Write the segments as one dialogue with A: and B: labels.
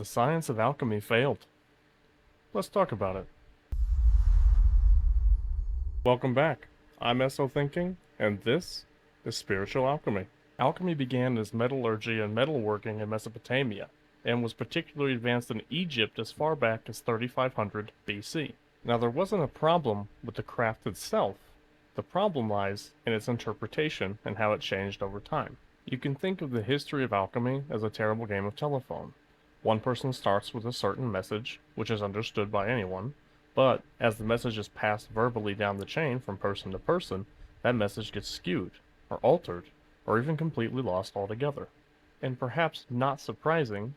A: The science of alchemy failed. Let's talk about it. Welcome back. I'm SO Thinking, and this is Spiritual Alchemy. Alchemy began as metallurgy and metalworking in Mesopotamia, and was particularly advanced in Egypt as far back as 3500 BC. Now, there wasn't a problem with the craft itself. The problem lies in its interpretation and how it changed over time. You can think of the history of alchemy as a terrible game of telephone. One person starts with a certain message, which is understood by anyone, but as the message is passed verbally down the chain from person to person, that message gets skewed, or altered, or even completely lost altogether. And perhaps not surprising,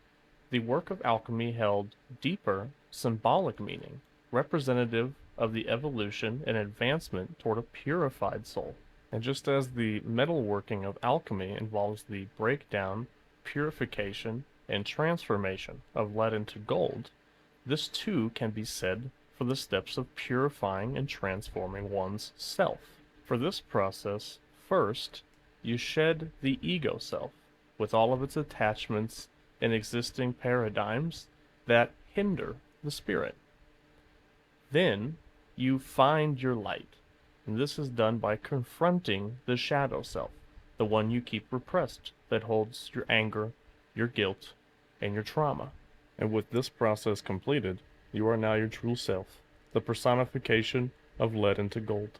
A: the work of alchemy held deeper, symbolic meaning, representative of the evolution and advancement toward a purified soul. And just as the metalworking of alchemy involves the breakdown, purification, and transformation of lead into gold, this too can be said for the steps of purifying and transforming one's self. For this process, first, you shed the ego self, with all of its attachments and existing paradigms that hinder the spirit. Then, you find your light, and this is done by confronting the shadow self, the one you keep repressed, that holds your anger, your guilt, and your trauma. And with this process completed, you are now your true self, the personification of lead into gold.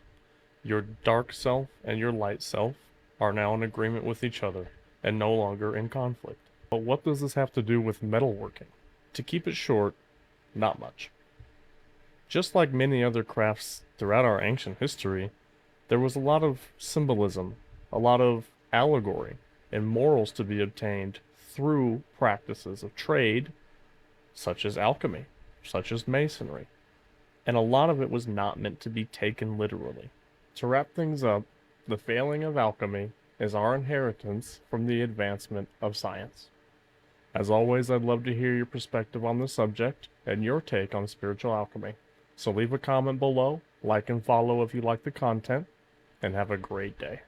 A: Your dark self and your light self are now in agreement with each other, and no longer in conflict. But what does this have to do with metalworking? To keep it short, not much. Just like many other crafts throughout our ancient history, there was a lot of symbolism, a lot of allegory, and morals to be obtained through practices of trade, such as alchemy, such as masonry. And a lot of it was not meant to be taken literally. To wrap things up, the failing of alchemy is our inheritance from the advancement of science. As always, I'd love to hear your perspective on the subject and your take on spiritual alchemy. So leave a comment below, like and follow if you like the content, and have a great day.